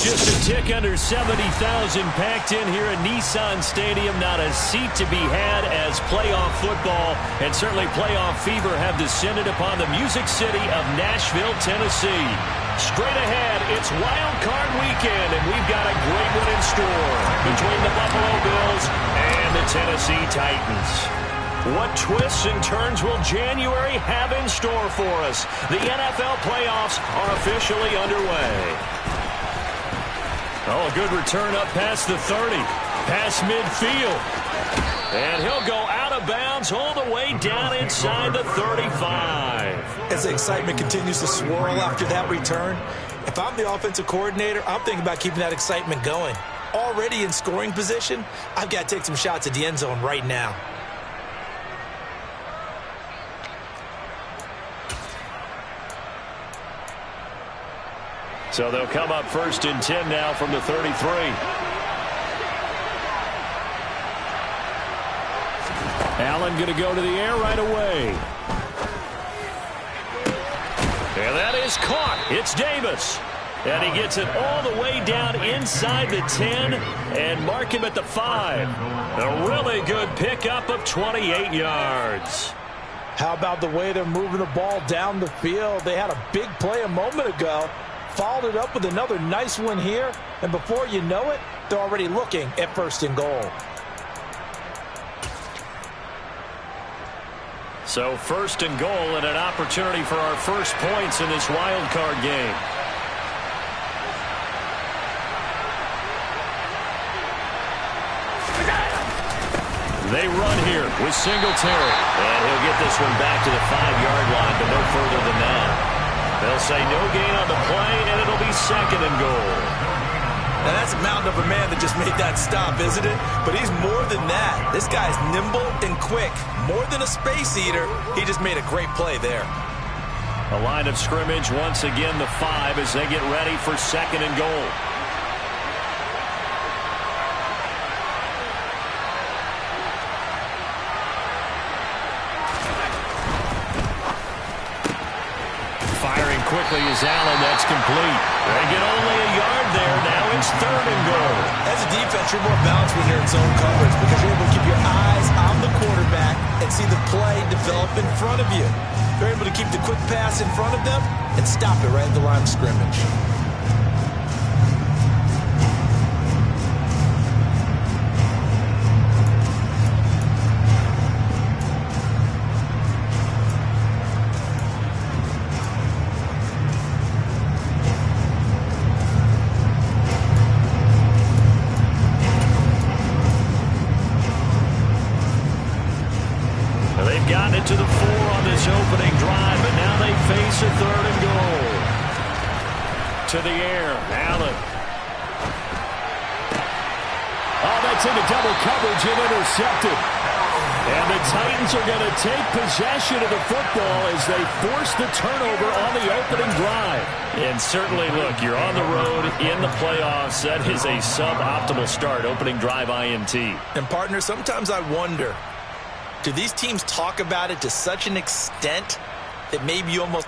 Just a tick under 70,000 packed in here at Nissan Stadium. Not a seat to be had as playoff football and certainly playoff fever have descended upon the Music City of Nashville, Tennessee. Straight ahead, it's Wild Card Weekend, and we've got a great one in store between the Buffalo Bills and the Tennessee Titans. What twists and turns will January have in store for us? The NFL playoffs are officially underway. Oh, a good return up past the 30, past midfield. And he'll go out of bounds all the way down inside the 35. As the excitement continues to swirl after that return, if I'm the offensive coordinator, I'm thinking about keeping that excitement going. Already in scoring position, I've got to take some shots at the end zone right now. So they'll come up 1st and 10 now from the 33. Allen going to go to the air right away. And that is caught. It's Davis. And he gets it all the way down inside the 10 and mark him at the 5. A really good pickup of 28 yards. How about the way they're moving the ball down the field? They had a big play a moment ago. Followed it up with another nice one here. And before you know it, they're already looking at 1st and goal. So 1st and goal and an opportunity for our first points in this wild card game. They run here with Singletary. And he'll get this one back to the 5-yard line, but no further than that. They'll say no gain on the play, and it'll be 2nd and goal. Now, that's a mountain of a man that just made that stop, isn't it? But he's more than that. This guy's nimble and quick. More than a space eater, he just made a great play there. A line of scrimmage once again, the 5, as they get ready for 2nd and goal. Quickly is Allen. That's complete. They get only a yard there. Now it's 3rd and goal. As a defense, you're more balanced when you're in zone coverage because you're able to keep your eyes on the quarterback and see the play develop in front of you. You're able to keep the quick pass in front of them and stop it right at the line of scrimmage. To the 4 on this opening drive, but now they face a 3rd and goal. To the air, Allen. Oh, that's into double coverage and intercepted. And the Titans are going to take possession of the football as they force the turnover on the opening drive. And certainly, look, you're on the road in the playoffs. That is a suboptimal start, opening drive INT. And, partner, sometimes I wonder, do these teams talk about it to such an extent that maybe you almost...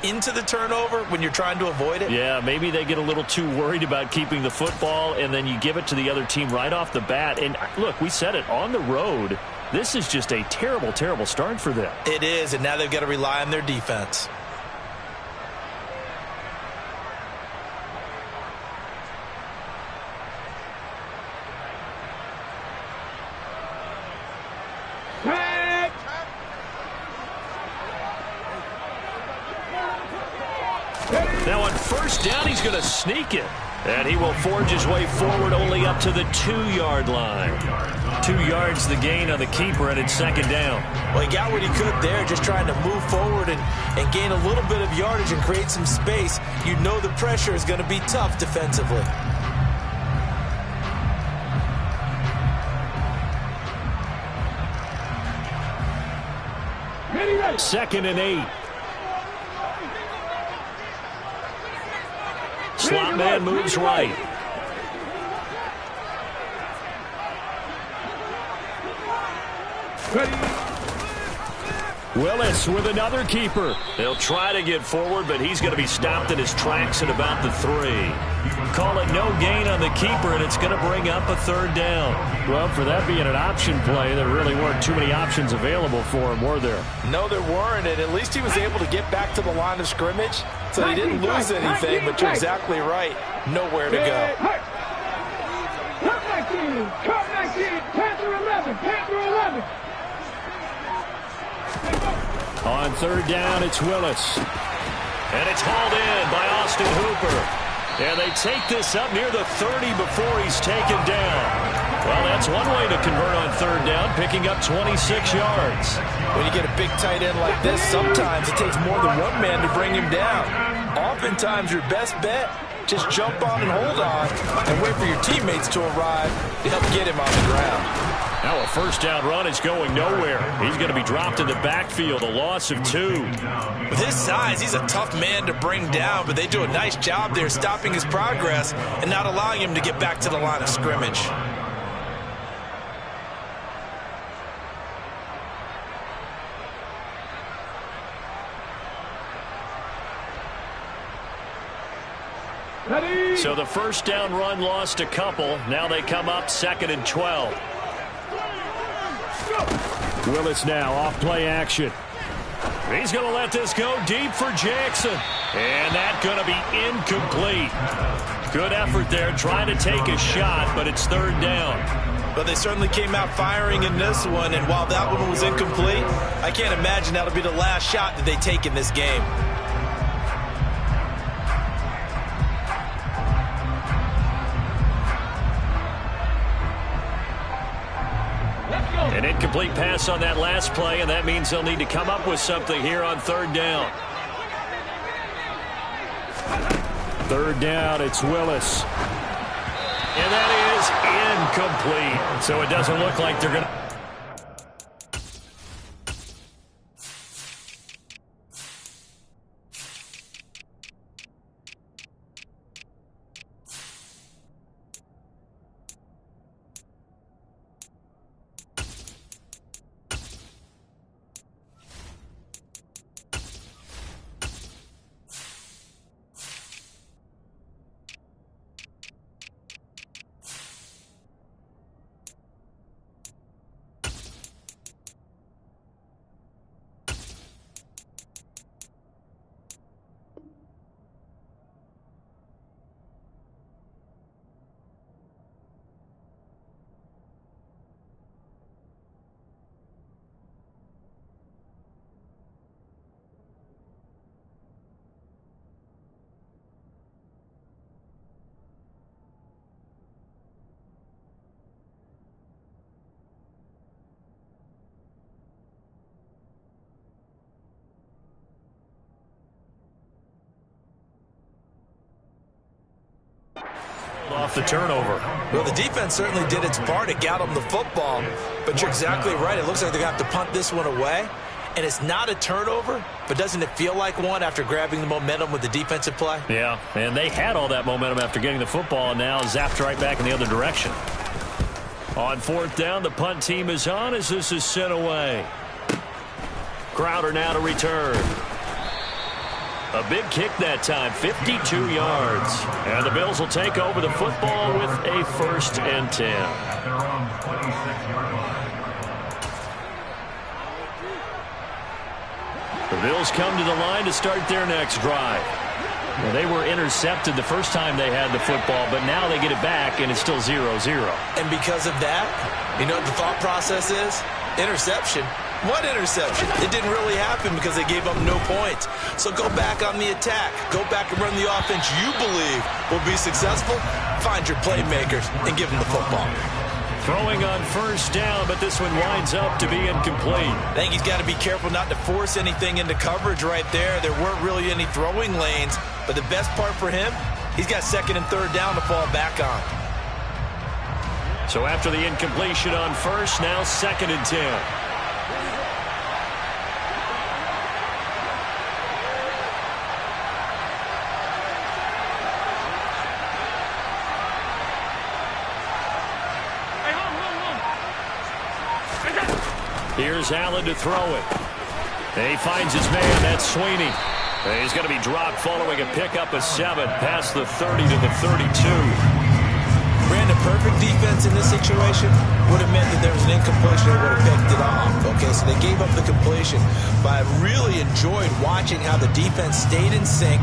into the turnover when you're trying to avoid it? Yeah, maybe they get a little too worried about keeping the football, and then you give it to the other team right off the bat. And look, we said it, on the road, this is just a terrible, terrible start for them. It is, and now they've got to rely on their defense. Now on 1st down, he's going to sneak it. And he will forge his way forward only up to the 2-yard line. 2 yards the gain on the keeper, and it's second down. Well, he got what he could there, just trying to move forward and gain a little bit of yardage and create some space. You know the pressure is going to be tough defensively. Second and 8. Slot man moves right. Willis with another keeper. They'll try to get forward, but he's going to be stopped in his tracks at about the 3. Call it no gain on the keeper, and it's going to bring up a third down. Well, for that being an option play, there really weren't too many options available for him, were there? No, there weren't, and at least he was able to get back to the line of scrimmage, so he didn't lose anything, but you're exactly right. Nowhere to go. Come back in. Panther 11. Panther 11. On third down, it's Willis. And it's hauled in by Austin Hooper. And they take this up near the 30 before he's taken down. Well, that's one way to convert on third down, picking up 26 yards. When you get a big tight end like this, sometimes it takes more than one man to bring him down. Oftentimes, your best bet, just jump on and hold on and wait for your teammates to arrive to help get him on the ground. Now a first down run is going nowhere. He's going to be dropped in the backfield, a loss of 2. With his size, he's a tough man to bring down, but they do a nice job there stopping his progress and not allowing him to get back to the line of scrimmage. So the first down run lost a couple. Now they come up 2nd and 12. Willis now off play action. He's going to let this go deep for Jackson. And that's going to be incomplete. Good effort there trying to take a shot, but it's third down. But they certainly came out firing in this one, and while that one was incomplete, I can't imagine that'll be the last shot that they take in this game. An incomplete pass on that last play, and that means they'll need to come up with something here on third down. Third down, it's Willis. And that is incomplete. So it doesn't look like they're going to... off the turnover. Well, the defense certainly did its part to get them the football, but you're exactly right. It looks like they're going to have to punt this one away, and it's not a turnover, but doesn't it feel like one after grabbing the momentum with the defensive play? Yeah, and they had all that momentum after getting the football, and now zapped right back in the other direction. On fourth down, the punt team is on as this is sent away. Crowder now to return. A big kick that time, 52 yards. And the Bills will take over the football with a 1st and 10. The Bills come to the line to start their next drive. Well, they were intercepted the first time they had the football, but now they get it back, and it's still 0-0. And because of that, you know what the thought process is? Interception. What interception? It didn't really happen because they gave up no points. So go back on the attack. Go back and run the offense you believe will be successful. Find your playmakers and give them the football. Throwing on first down, but this one winds up to be incomplete. I think he's got to be careful not to force anything into coverage right there. There weren't really any throwing lanes, but the best part for him, he's got second and third down to fall back on. So after the incompletion on first, now 2nd and 10. Here's Allen to throw it. And he finds his man. That's Sweeney. And he's going to be dropped following a pickup of 7 past the 30 to the 32. Brandon, perfect defense in this situation would have meant that there was an incompletion that would have picked it off. Okay, so they gave up the completion. But I really enjoyed watching how the defense stayed in sync,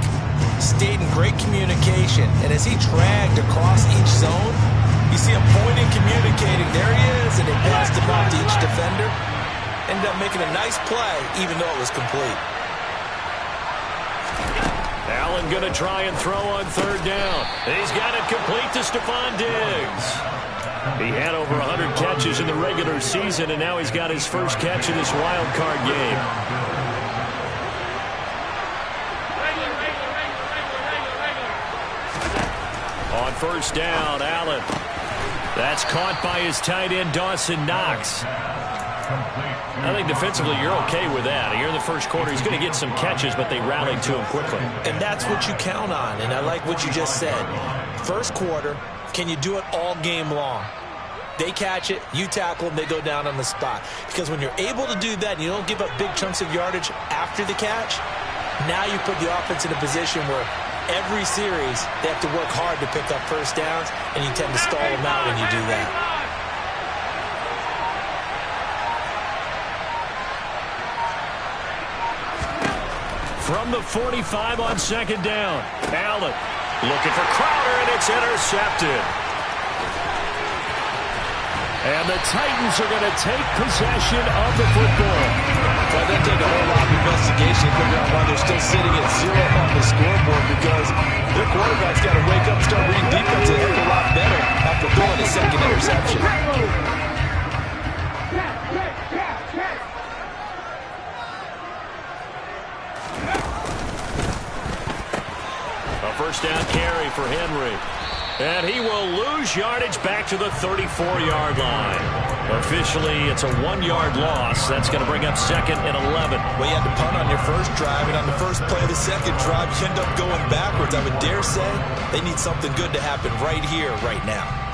stayed in great communication. And as he dragged across each zone, you see him pointing, communicating. There he is, and they passed him off to each defender. Ended up making a nice play, even though it was complete. Allen going to try and throw on third down. He's got it complete to Stephon Diggs. He had over 100 catches in the regular season, and now he's got his first catch in this wild card game. On first down, Allen. That's caught by his tight end, Dawson Knox. I think defensively you're okay with that. Here in the first quarter, he's going to get some catches, but they rallied to him quickly. And that's what you count on, and I like what you just said. First quarter, can you do it all game long? They catch it, you tackle them, they go down on the spot. Because when you're able to do that and you don't give up big chunks of yardage after the catch, now you put the offense in a position where every series they have to work hard to pick up first downs, and you tend to stall them out when you do that. From the 45 on second down, Allen looking for Crowder, and it's intercepted. And the Titans are going to take possession of the football. Well, that take a whole lot of investigation to figure out why they're still sitting at 0 on the scoreboard, because their quarterback's got to wake up and start reading defense a heck of a lot better after throwing a second interception. A first down carry for Henry. And he will lose yardage back to the 34-yard line. Officially, it's a 1-yard loss. That's going to bring up 2nd and 11. Well, you had to punt on your first drive, and on the first play of the second drive, you end up going backwards. I would dare say they need something good to happen right here, right now.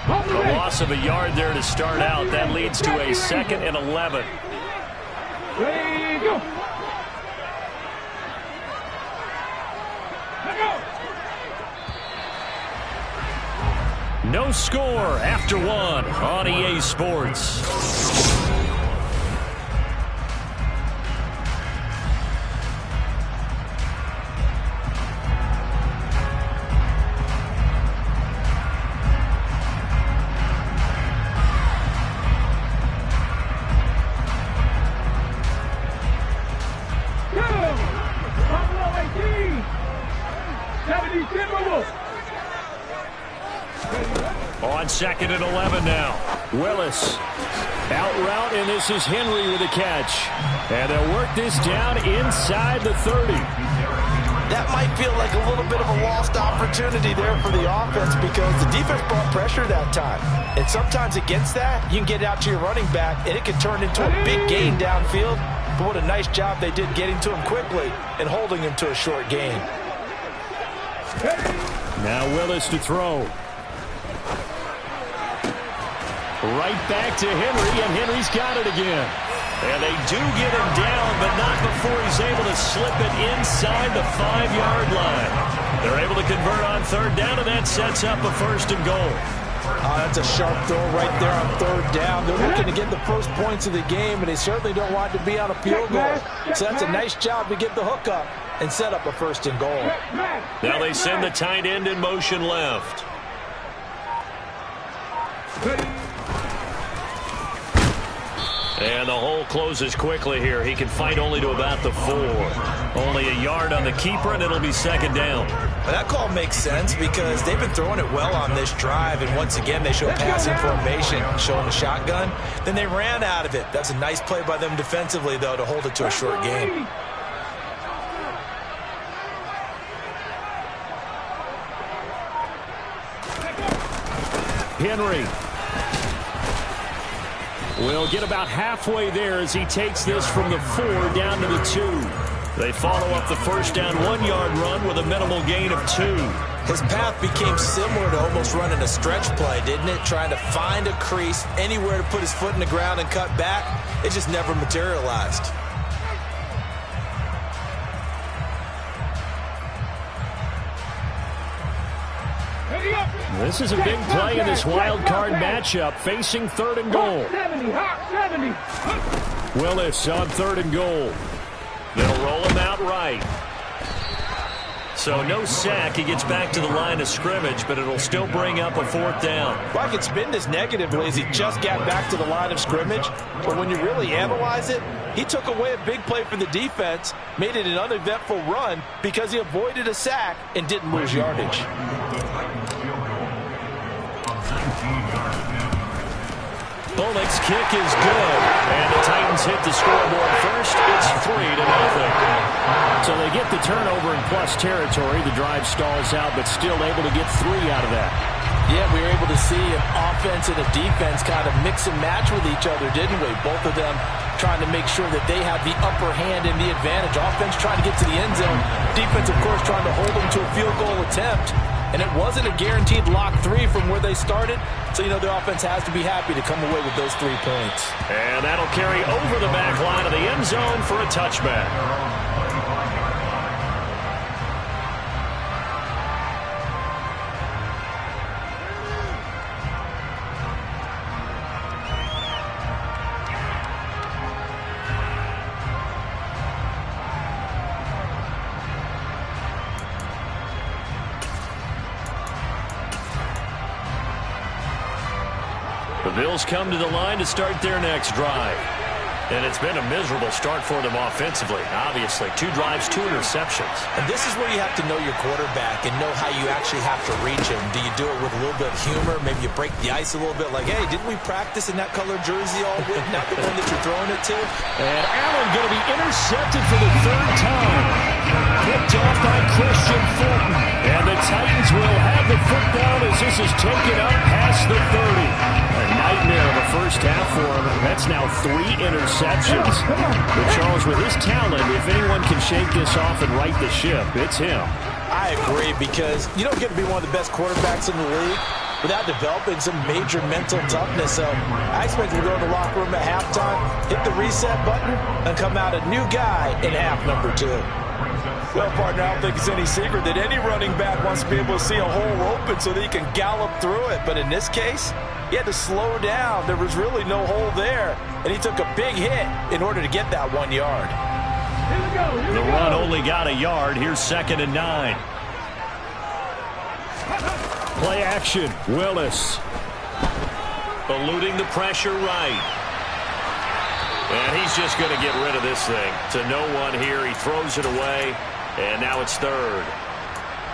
A loss of a yard there to start out. That leads to a 2nd and 11. Ready, go. No score after 1 on EA Sports. On 2nd and 11 now. Willis out route, and this is Henry with a catch. And they'll work this down inside the 30. That might feel like a little bit of a lost opportunity there for the offense, because the defense brought pressure that time. And sometimes against that, you can get out to your running back, and it can turn into a big gain downfield. But what a nice job they did getting to him quickly and holding him to a short gain. Now Willis to throw. Right back to Henry, and Henry's got it again. And they do get him down, but not before he's able to slip it inside the 5-yard line. They're able to convert on third down, and that sets up a 1st and goal. That's a sharp throw right there on third down. They're looking to get the first points of the game, and they certainly don't want to be on a field goal. So that's a nice job to get the hook up. and set up a 1st and goal. Now they send the tight end in motion left. And the hole closes quickly here. He can fight only to about the 4. Only a yard on the keeper, and it'll be 2nd down. Well, that call makes sense because they've been throwing it well on this drive, and once again they show passing formation, showing the shotgun. Then they ran out of it. That's a nice play by them defensively, though, to hold it to a short gain. Henry will get about halfway there as he takes this from the 4 down to the 2. They follow up the 1st down 1-yard run with a minimal gain of 2. His path became similar to almost running a stretch play, didn't it? Trying to find a crease, anywhere to put his foot in the ground and cut back. It just never materialized. This is a big play in this wild card matchup, facing 3rd and goal. Willis on 3rd and goal. They'll roll him out right. So no sack. He gets back to the line of scrimmage, but it'll still bring up a 4th down. Well, I can spin this negatively as he just got back to the line of scrimmage. But when you really analyze it, he took away a big play for the defense, made it an uneventful run because he avoided a sack and didn't lose yardage. Bullock's kick is good, and the Titans hit the scoreboard first. It's 3-0. So they get the turnover in plus territory. The drive stalls out, but still able to get 3 out of that. Yeah, we were able to see an offense and a defense kind of mix and match with each other, didn't we? Both of them trying to make sure that they have the upper hand and the advantage. Offense trying to get to the end zone. Defense, of course, trying to hold them to a field goal attempt. And it wasn't a guaranteed lock 3 from where they started. So, you know, the offense has to be happy to come away with those 3 points. And that'll carry over the back line of the end zone for a touchback. The Bills come to the line to start their next drive. And it's been a miserable start for them offensively. Obviously, 2 drives, 2 interceptions. And this is where you have to know your quarterback and know how you actually have to reach him. Do you do it with a little bit of humor? Maybe you break the ice a little bit like, hey, didn't we practice in that color jersey all week? Not the one that you're throwing it to? And Allen going to be intercepted for the 3rd time. Picked off by Christian Fulton. And the Titans will have the football as this is taken up past the 30. A nightmare of a first half for him. That's now 3 interceptions. But Charles, with his talent, if anyone can shake this off and right the ship, it's him. I agree, because you don't get to be one of the best quarterbacks in the league without developing some major mental toughness. So I expect him to go in the locker room at halftime, hit the reset button, and come out a new guy in half number 2. Well, partner, I don't think it's any secret that any running back wants to be able to see a hole open so that he can gallop through it. But in this case, he had to slow down. There was really no hole there, and he took a big hit in order to get that 1 yard. The run only got a yard. Here's 2nd and 9. Play action. Willis. Eluding the pressure right. And he's just going to get rid of this thing. To no one here. He throws it away. And now it's 3rd.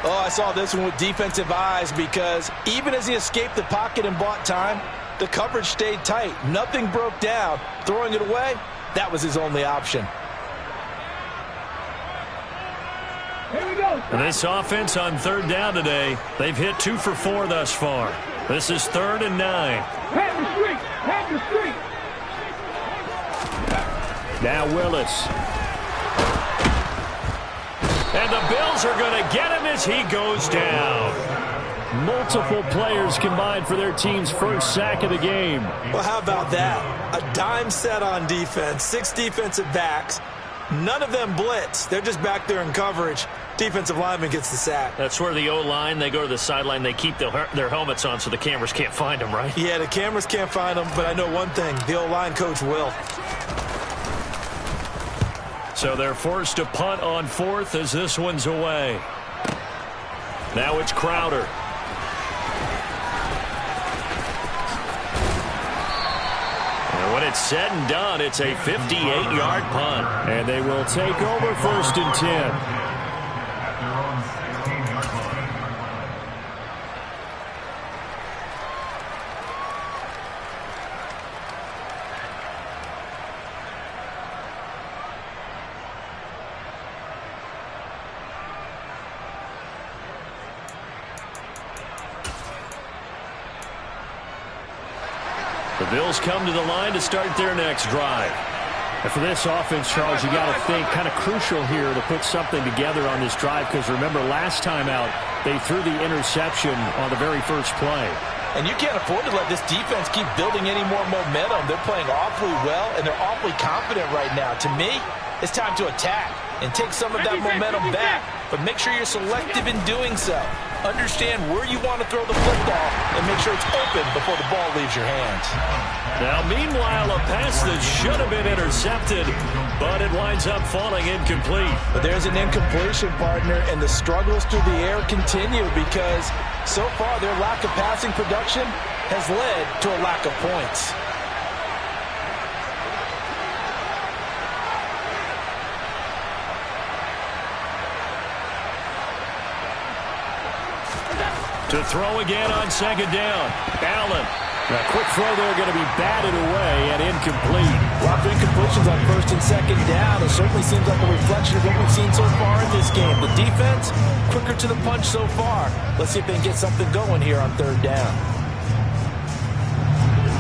Oh, I saw this one with defensive eyes, because even as he escaped the pocket and bought time, the coverage stayed tight. Nothing broke down. Throwing it away, that was his only option. Here we go. This offense on 3rd down today, they've hit 2 for 4 thus far. This is 3rd and 9. Have the streak. Have the streak. Now Willis. And the Bills are going to get him as he goes down. Multiple players combined for their team's first sack of the game. Well, how about that? A dime set on defense, 6 defensive backs. None of them blitz. They're just back there in coverage. Defensive lineman gets the sack. That's where the O-line, they go to the sideline, they keep their helmets on so the cameras can't find them, right? Yeah, the cameras can't find them, but I know one thing. The O-line coach will. So they're forced to punt on 4th as this one's away. Now it's Crowder. And when it's said and done, it's a 58-yard punt. And they will take over 1st and 10. The Bills come to the line to start their next drive. And for this offense, Charles, you got to think kind of crucial here to put something together on this drive, because remember last time out they threw the interception on the very first play. And you can't afford to let this defense keep building any more momentum. They're playing awfully well, and they're awfully confident right now. To me, it's time to attack and take some of that momentum back. But make sure you're selective in doing so. Understand where you want to throw the football and make sure it's open before the ball leaves your hands. Now, meanwhile, a pass that should have been intercepted, but it winds up falling incomplete. But there's an incompletion, partner, and the struggles through the air continue because so far their lack of passing production has led to a lack of points. To throw again on 2nd down. Allen. That quick throw there going to be batted away and incomplete. A lot of incompletions on 1st and 2nd down. It certainly seems like a reflection of what we've seen so far in this game. The defense, quicker to the punch so far. Let's see if they can get something going here on 3rd down.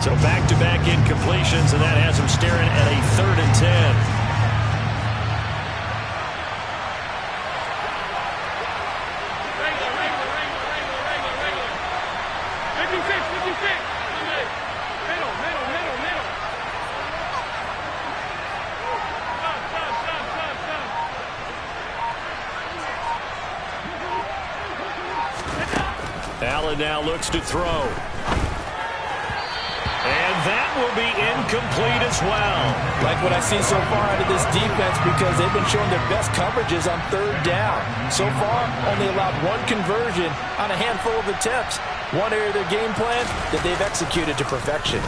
So back-to-back incompletions, and that has them staring at a 3rd and 10. Allen now looks to throw. And that will be incomplete as well. Like what I see so far out of this defense, because they've been showing their best coverages on 3rd down. So far, only allowed 1 conversion on a handful of attempts. One area of their game plan that they've executed to perfection.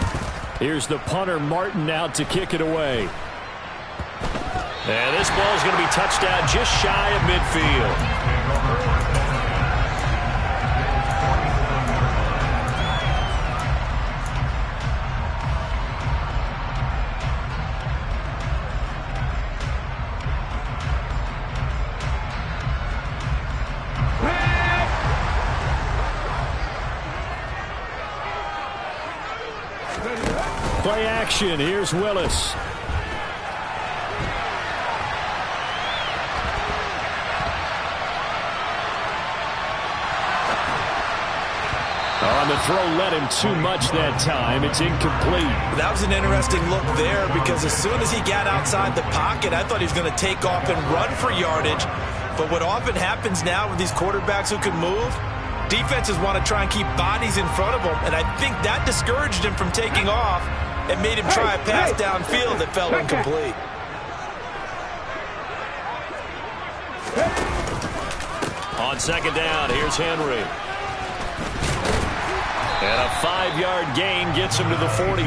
Here's the punter, Martin, out to kick it away. And this ball is going to be touched down just shy of midfield. Play action. Here's Willis. On the throw, led him too much that time. It's incomplete. That was an interesting look there, because as soon as he got outside the pocket, I thought he was going to take off and run for yardage. But what often happens now with these quarterbacks who can move, defenses want to try and keep bodies in front of them, and I think that discouraged him from taking off and made him try a pass downfield that fell incomplete. On 2nd down, here's Henry. And a 5-yard gain gets him to the 42.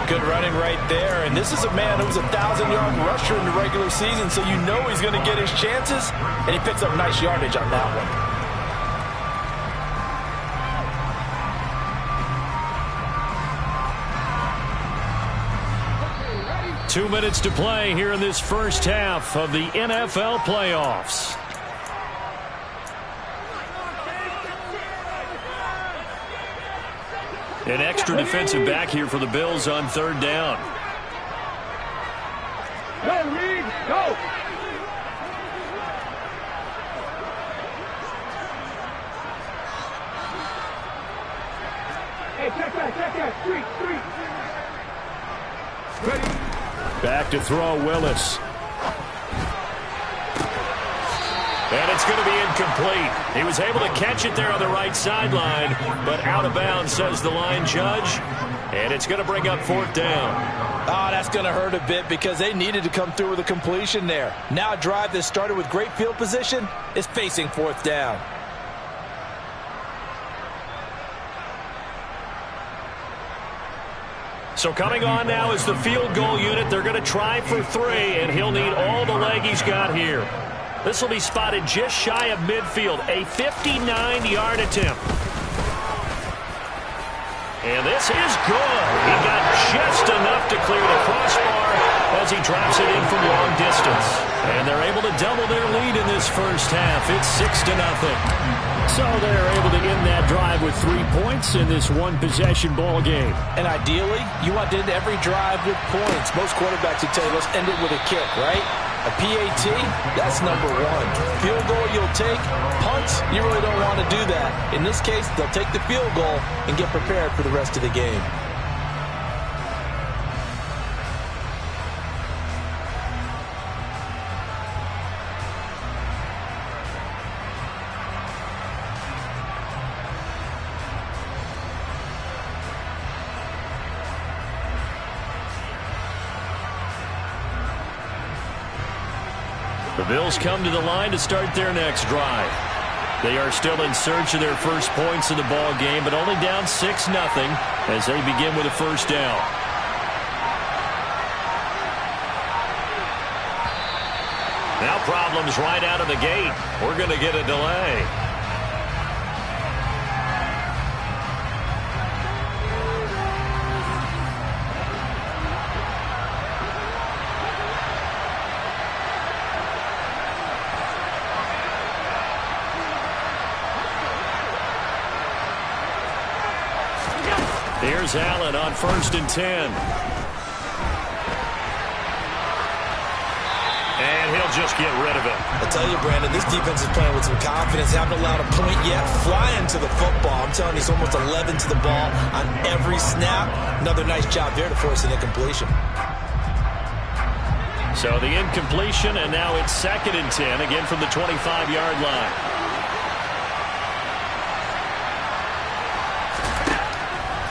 Good running right there, and this is a man who's a 1,000-yard rusher in the regular season, so you know he's going to get his chances, and he picks up nice yardage on that one. 2 minutes to play here in this first half of the NFL playoffs. An extra defensive back here for the Bills on 3rd down. Go, Reed, go! Hey, check that, street. Ready? Back to throw, Willis. And it's going to be incomplete. He was able to catch it there on the right sideline, but out of bounds, says the line judge. And it's going to bring up 4th down. Oh, that's going to hurt a bit because they needed to come through with a completion there. Now a drive that started with great field position is facing 4th down. So coming on now is the field goal unit. They're going to try for 3, and he'll need all the leg he's got here. This will be spotted just shy of midfield, a 59-yard attempt. And this is good. He got just enough to clear the crossbar as he drops it in from long distance. And they're able to double their lead in this first half. It's 6-0. So they're able to end that drive with 3 points in this one-possession ball game. And ideally, you want to end every drive with points. Most quarterbacks would tell you, let's end it with a kick, right? A PAT, that's number 1. Field goal you'll take. Punts, you really don't want to do that. In this case, they'll take the field goal and get prepared for the rest of the game. The Bills come to the line to start their next drive. They are still in search of their first points in the ball game, but only down 6-0 as they begin with a first down. Now problems right out of the gate. We're going to get a delay. Here's Allen on 1st and 10. And he'll just get rid of it. I tell you, Brandon, this defense is playing with some confidence. Haven't allowed a point yet. Flying to the football. I'm telling you, it's almost 11 to the ball on every snap. Another nice job there to force an incompletion. So the incompletion, and now it's 2nd and 10, again from the 25-yard line.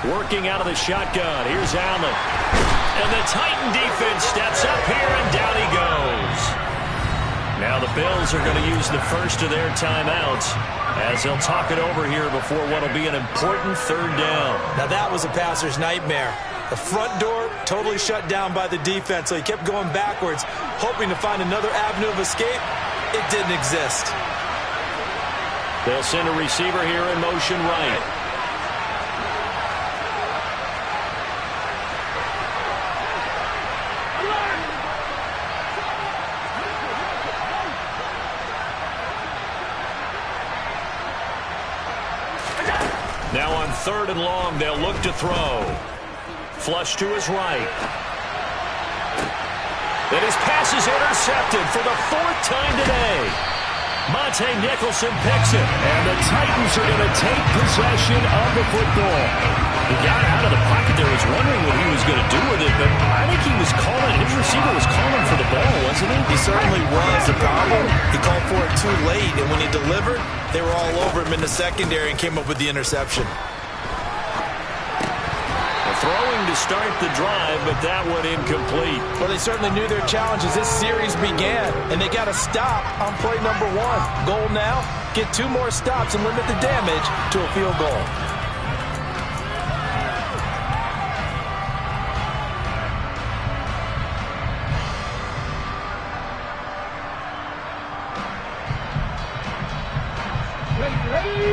Working out of the shotgun. Here's Allen. And the Titan defense steps up here, and down he goes. Now the Bills are going to use the first of their timeouts as they'll talk it over here before what will be an important 3rd down. Now that was a passer's nightmare. The front door totally shut down by the defense, so he kept going backwards, hoping to find another avenue of escape. It didn't exist. They'll send a receiver here in motion right. Now on 3rd and long, they'll look to throw. Flush to his right. And his pass is intercepted for the 4th time today. Monte Nicholson picks it. And the Titans are going to take possession of the football. He got out of the pocket there. Was wondering what he was going to do with it, but I think he was calling. His receiver was calling for the ball, wasn't he? He certainly was. The problem, he called for it too late, and when he delivered, they were all over him in the secondary and came up with the interception. Throwing to start the drive, but that one incomplete. Well, they certainly knew their challenge as this series began, and they got to stop on play number 1. Goal now, get 2 more stops and limit the damage to a field goal.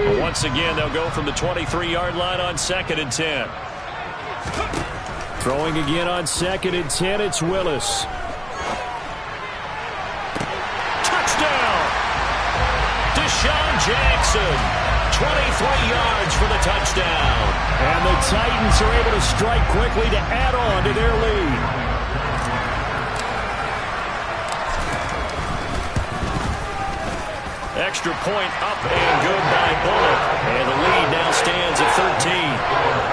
But once again, they'll go from the 23-yard line on 2nd and 10. Throwing again on 2nd and 10, it's Willis. Touchdown! Deshaun Jackson, 23 yards for the touchdown. And the Titans are able to strike quickly to add on to their lead. Extra point up and good by Bullock. And the lead now stands at 13.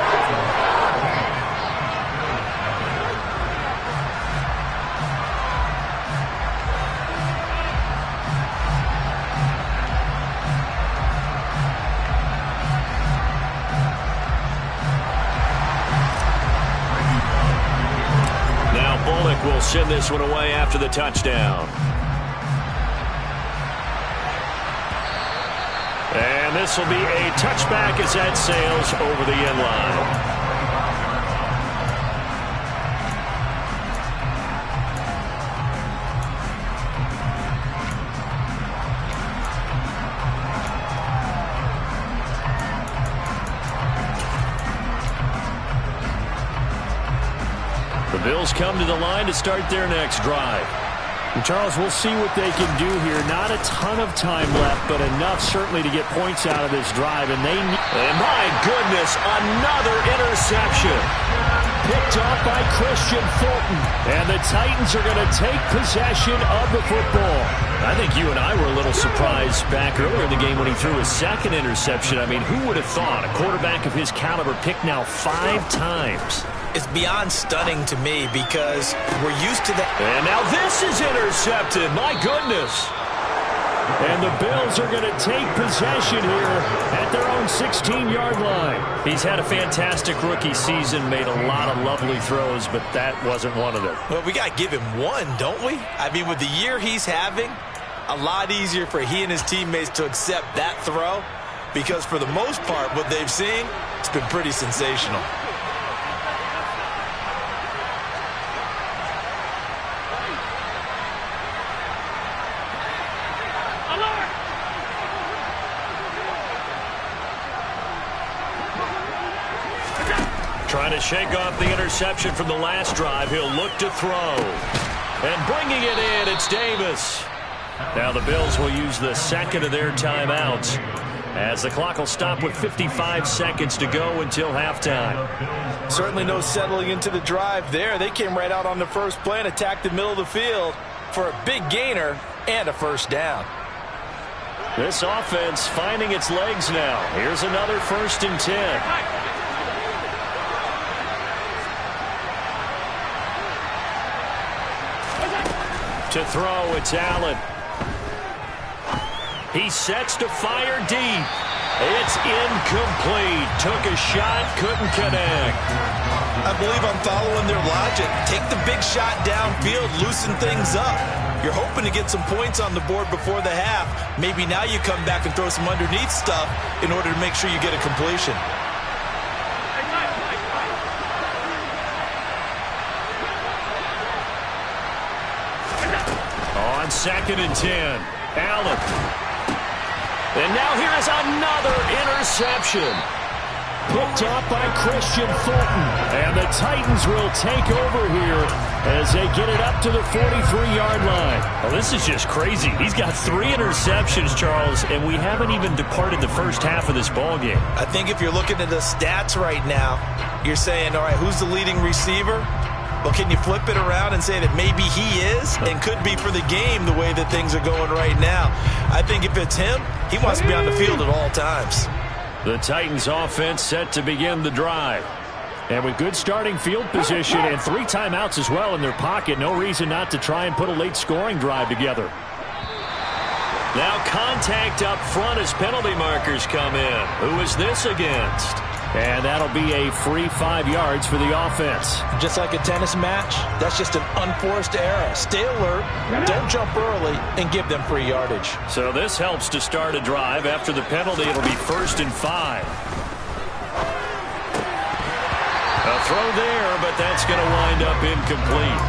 Bullock will send this one away after the touchdown. And this will be a touchback as that sails over the end line. The Bills come to the line to start their next drive. And Charles, we'll see what they can do here. Not a ton of time left, but enough certainly to get points out of this drive. And my goodness, another interception. Picked off by Christian Fulton. And the Titans are going to take possession of the football. I think you and I were a little surprised back earlier in the game when he threw his second interception. I mean, who would have thought a quarterback of his caliber picked now 5 times? It's beyond stunning to me because we're used to that. And now this is intercepted. My goodness. And the Bills are going to take possession here at their own 16-yard line. He's had a fantastic rookie season, made a lot of lovely throws, but that wasn't one of them. Well, we got to give him one, don't we? I mean, with the year he's having, a lot easier for he and his teammates to accept that throw because for the most part, what they've seen, it's been pretty sensational. Trying to shake off the interception from the last drive. He'll look to throw. And bringing it in, it's Davis. Now the Bills will use the second of their timeouts as the clock will stop with 55 seconds to go until halftime. Certainly no settling into the drive there. They came right out on the first play and attacked the middle of the field for a big gainer and a first down. This offense finding its legs now. Here's another 1st and 10. To throw, it's Allen. He sets to fire deep. It's incomplete. Took a shot, couldn't connect. I believe I'm following their logic. Take the big shot downfield, loosen things up. You're hoping to get some points on the board before the half. Maybe now you come back and throw some underneath stuff in order to make sure you get a completion. On 2nd and 10, Allen. And now here is another interception. Picked off by Christian Fulton. And the Titans will take over here as they get it up to the 43-yard line. Well, this is just crazy. He's got 3 interceptions, Charles, and we haven't even departed the first half of this ballgame. I think if you're looking at the stats right now, you're saying, all right, who's the leading receiver? Well, can you flip it around and say that maybe he is and could be for the game the way that things are going right now? I think if it's him, he wants to be on the field at all times. The Titans offense set to begin the drive. And with good starting field position and 3 timeouts as well in their pocket, no reason not to try and put a late scoring drive together. Now contact up front as penalty markers come in. Who is this against? And that'll be a free 5 yards for the offense. Just like a tennis match, that's just an unforced error. Stay alert, don't jump early, and give them free yardage. So this helps to start a drive. After the penalty, it'll be 1st and 5. A throw there, but that's going to wind up incomplete.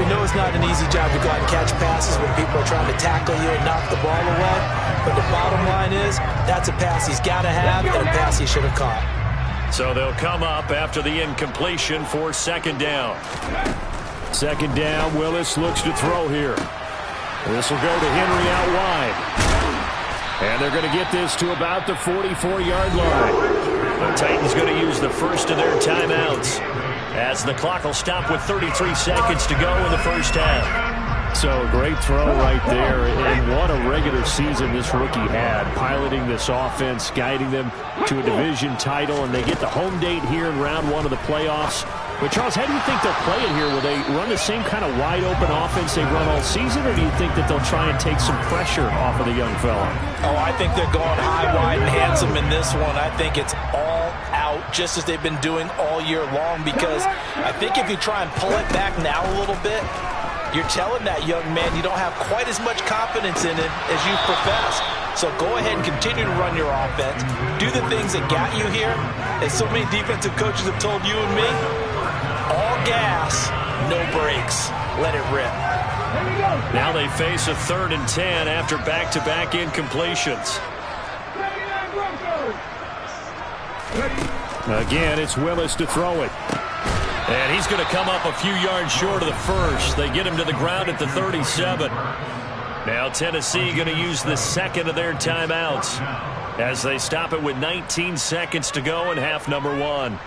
We know it's not an easy job to go out and catch passes when people are trying to tackle you and knock the ball away. But the bottom line is, that's a pass he's got to have and a pass he should have caught. So they'll come up after the incompletion for 2nd down. 2nd down, Willis looks to throw here. This will go to Henry out wide. And they're going to get this to about the 44-yard line. The Titans going to use the first of their timeouts as the clock will stop with 33 seconds to go in the first half. So great throw right there, and what a regular season this rookie had, piloting this offense, guiding them to a division title, and they get the home date here in round 1 of the playoffs. But, Charles, how do you think they'll play it here? Will they run the same kind of wide-open offense they've run all season, or do you think that they'll try and take some pressure off of the young fella? Oh, I think they're going high, wide, and handsome in this one. I think it's all out out just as they've been doing all year long, because I think if you try and pull it back now a little bit, you're telling that young man you don't have quite as much confidence in it as you profess. So go ahead and continue to run your offense. Do the things that got you here. As so many defensive coaches have told you and me, all gas, no brakes. Let it rip. Now they face a 3rd and 10 after back-to-back incompletions. Again, it's Willis to throw it. And he's going to come up a few yards short of the first. They get him to the ground at the 37. Now Tennessee going to use the second of their timeouts as they stop it with 19 seconds to go in half number 1.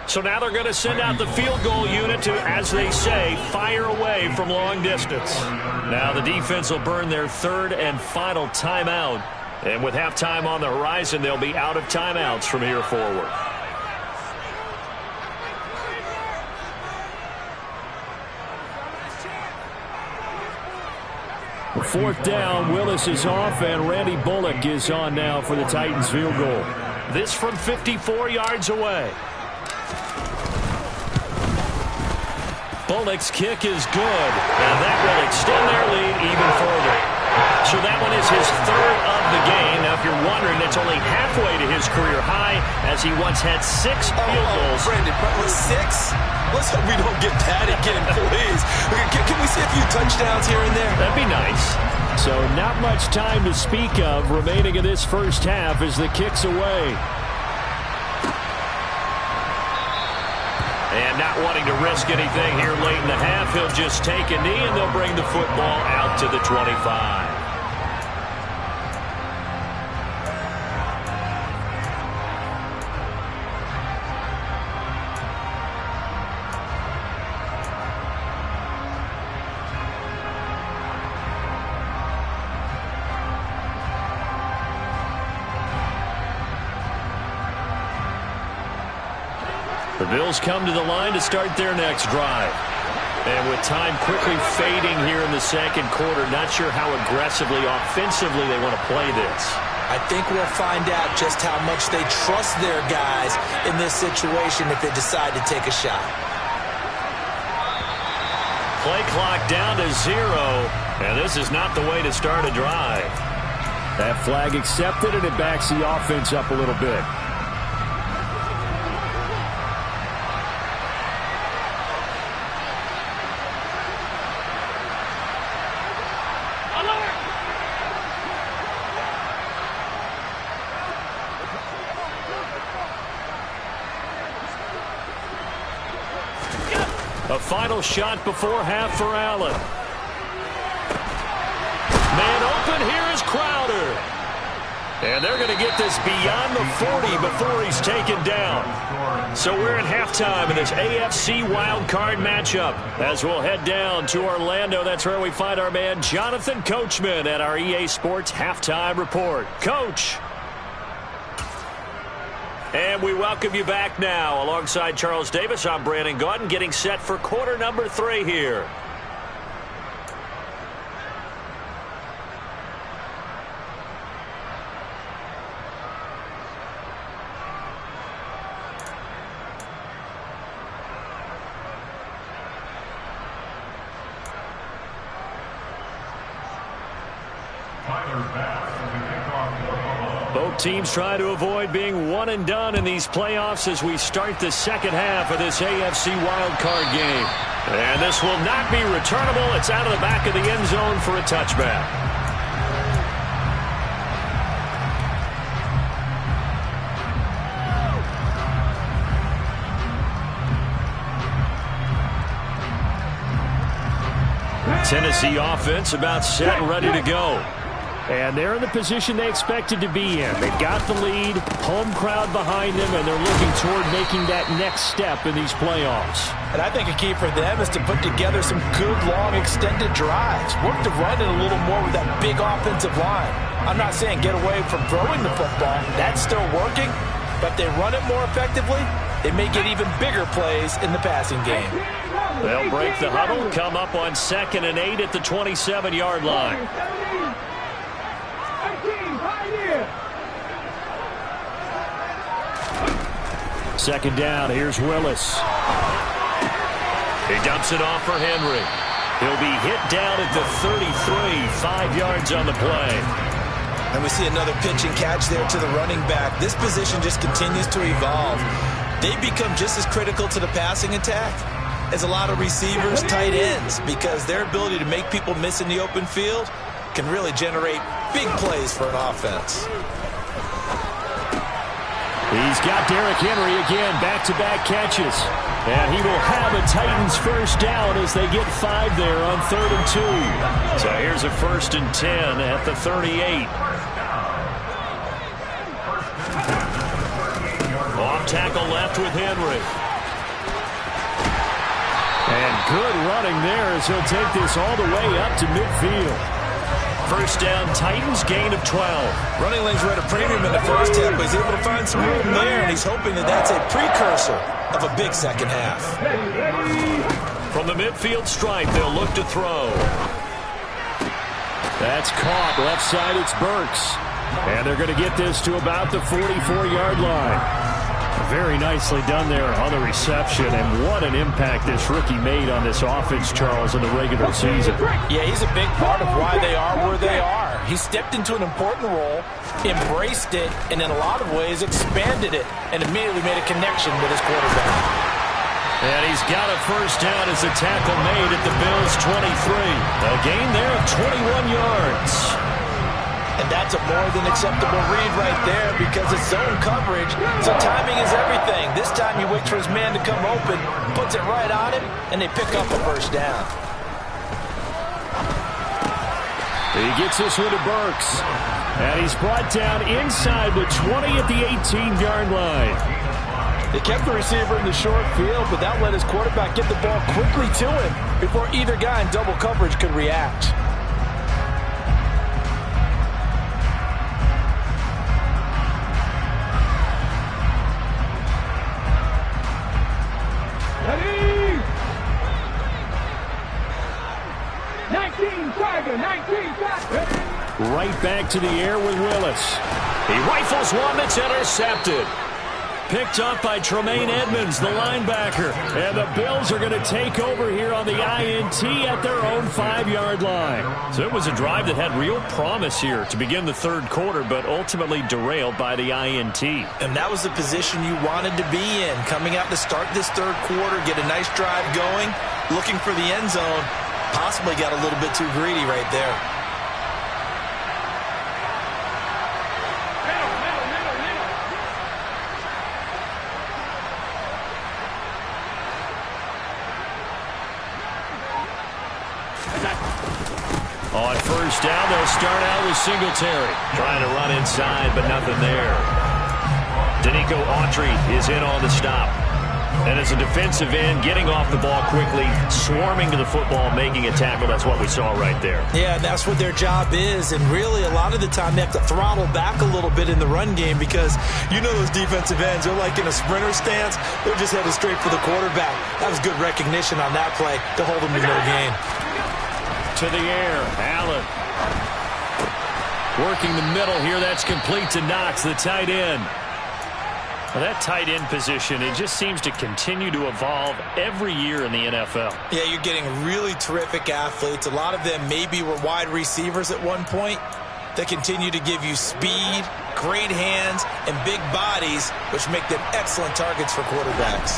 So now they're going to send out the field goal unit to, as they say, fire away from long distance. Now the defense will burn their 3rd and final timeout. And with halftime on the horizon, they'll be out of timeouts from here forward. 4th down, Willis is off, and Randy Bullock is on now for the Titans field goal. This from 54 yards away. Bullock's kick is good, and that will extend their lead even further. So that one is his 3rd of the game. Now, if you're wondering, it's only halfway to his career high, as he once had 6 field goals. Brandon, but with 6? Let's hope we don't get that again, please. Can we see a few touchdowns here and there? That'd be nice. So not much time to speak of remaining in this first half as the kick's away. And not wanting to risk anything here late in the half, he'll just take a knee, and they'll bring the football out to the 25. The Bills come to the line to start their next drive. And with time quickly fading here in the second quarter, not sure how aggressively, offensively they want to play this. I think we'll find out just how much they trust their guys in this situation if they decide to take a shot. Play clock down to 0, and this is not the way to start a drive. That flag accepted, and it backs the offense up a little bit. A final shot before half for Allen. Man open, here is Crowder. And they're going to get this beyond the 40 before he's taken down. So we're at halftime in this AFC wildcard matchup. As we'll head down to Orlando, that's where we find our man Jonathan Coachman at our EA Sports Halftime Report. Coach. And we welcome you back now. Alongside Charles Davis, I'm Brandon Gaudin, getting set for quarter number 3 here. Both teams try to avoid being one and done in these playoffs as we start the second half of this AFC wildcard game. And this will not be returnable. It's out of the back of the end zone for a touchback. Tennessee offense about set and ready to go. And they're in the position they expected to be in. They've got the lead, home crowd behind them, and they're looking toward making that next step in these playoffs. And I think a key for them is to put together some good, long, extended drives. Work the run it a little more with that big offensive line. I'm not saying get away from throwing the football. That's still working. But if they run it more effectively, they may get even bigger plays in the passing game. They'll break the huddle, come up on 2nd and 8 at the 27-yard line. Second down, here's Willis. He dumps it off for Henry. He'll be hit down at the 33, 5 yards on the play. And we see another pitch and catch there to the running back. This position just continues to evolve. They become just as critical to the passing attack as a lot of receivers, tight ends, because their ability to make people miss in the open field can really generate big plays for an offense. He's got Derrick Henry again, back-to-back catches. And he will have a Titans first down as they get 5 there on 3rd and 2. So here's a 1st and 10 at the 38. Off tackle left with Henry. And good running there as he'll take this all the way up to midfield. First down, Titans, gain of 12. Running lanes were at a premium in the first half, but he's able to find some room there, and he's hoping that that's a precursor of a big second half. From the midfield stripe, they'll look to throw. That's caught. Left side, it's Burks. And they're going to get this to about the 44-yard line. Very nicely done there on the reception, and what an impact this rookie made on this offense, Charles, in the regular season. Yeah, he's a big part of why they are where they are. He stepped into an important role, embraced it, and in a lot of ways expanded it, and immediately made a connection with his quarterback. And he's got a first down as a tackle made at the Bills' 23. A gain there of 21 yards. And that's a more than acceptable read right there because it's zone coverage, so timing is everything. This time he waits for his man to come open, puts it right on him, and they pick up a first down. He gets this one to Burks. And he's brought down inside the 20 at the 18-yard line. They kept the receiver in the short field, but that let his quarterback get the ball quickly to him before either guy in double coverage could react. Right back to the air with Willis. He rifles one that's intercepted. Picked up by Tremaine Edmonds, the linebacker. And the Bills are going to take over here on the INT at their own 5-yard line. So it was a drive that had real promise here to begin the third quarter, but ultimately derailed by the INT. And that was the position you wanted to be in. Coming out to start this third quarter, get a nice drive going, looking for the end zone. Possibly got a little bit too greedy right there. On first down, they'll start out with Singletary. Trying to run inside, but nothing there. Danico Autry is in on the stop. And as a defensive end, getting off the ball quickly, swarming to the football, making a tackle, that's what we saw right there. Yeah, that's what their job is. And really, a lot of the time, they have to throttle back a little bit in the run game because you know those defensive ends, they're like in a sprinter stance. They're just headed straight for the quarterback. That was good recognition on that play to hold them to no gain. To the air, Allen. Working the middle here, that's complete to Knox, the tight end. Well, that tight end position, it just seems to continue to evolve every year in the NFL. Yeah, you're getting really terrific athletes. A lot of them maybe were wide receivers at one point. They continue to give you speed, great hands, and big bodies, which make them excellent targets for quarterbacks.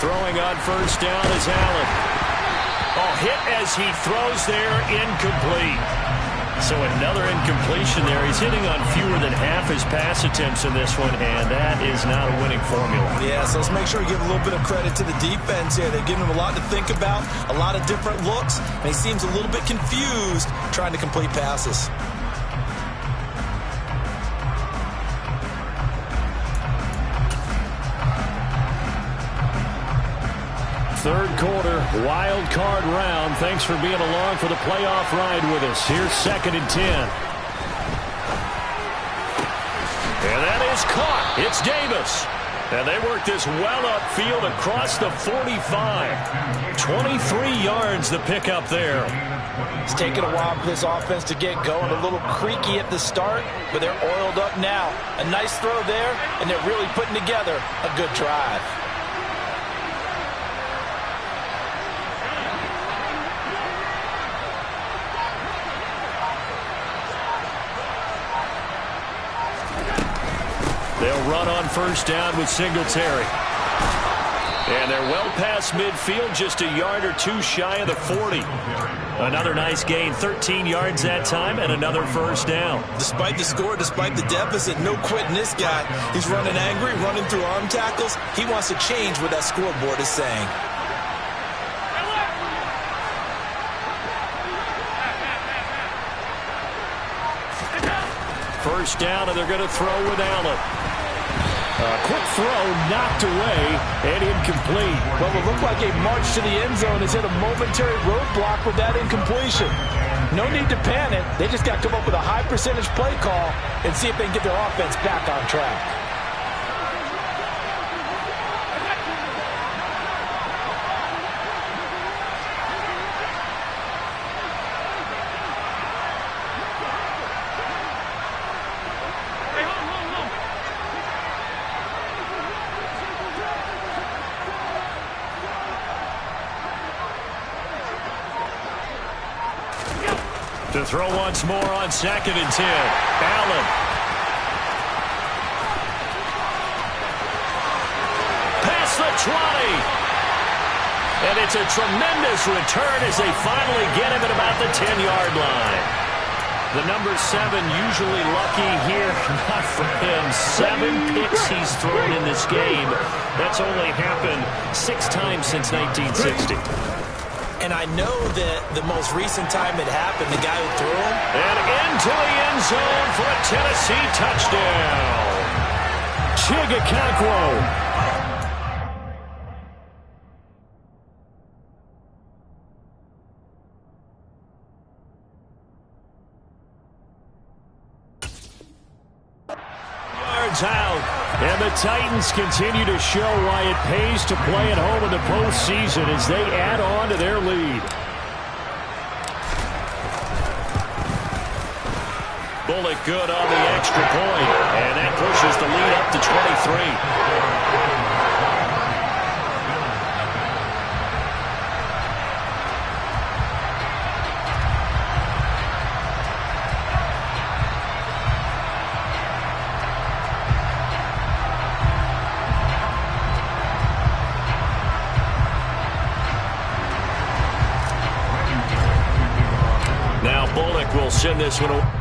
Throwing on first down is Allen. Oh, hit as he throws there, incomplete. So another incompletion there. He's hitting on fewer than half his pass attempts in this one, and that is not a winning formula. Yeah, so let's make sure we give a little bit of credit to the defense here. They're giving him a lot to think about, a lot of different looks, and he seems a little bit confused trying to complete passes. Third quarter, wild card round. Thanks for being along for the playoff ride with us. Here's 2nd and 10. And that is caught. It's Davis. And they work this well upfield across the 45. 23 yards the pickup there. It's taken a while for this offense to get going. A little creaky at the start, but they're oiled up now. A nice throw there, and they're really putting together a good drive. They'll run on first down with Singletary. And they're well past midfield, just a yard or two shy of the 40. Another nice gain, 13 yards that time, and another first down. Despite the score, despite the deficit, no quitting this guy. He's running angry, running through arm tackles. He wants to change what that scoreboard is saying. First down, and they're going to throw with Allen. Quick throw knocked away and incomplete. Well, it looked like a march to the end zone has hit a momentary roadblock with that incompletion. No need to panic. They just got to come up with a high percentage play call and see if they can get their offense back on track. To throw once more on 2nd and 10. Allen. Past the 20. And it's a tremendous return as they finally get him at about the 10-yard line. The number 7 usually lucky here. Not for him. 7 picks he's thrown in this game. That's only happened 6 times since 1960. And I know that the most recent time it happened, the guy who threw him. And into the end zone for a Tennessee touchdown. Chigakonkwo. Yards out. And the Titans continue to show why it pays to play at home in the postseason as they add on to their lead. Bullock good on the extra point, and that pushes the lead up to 23. Now Bullock will send this one away.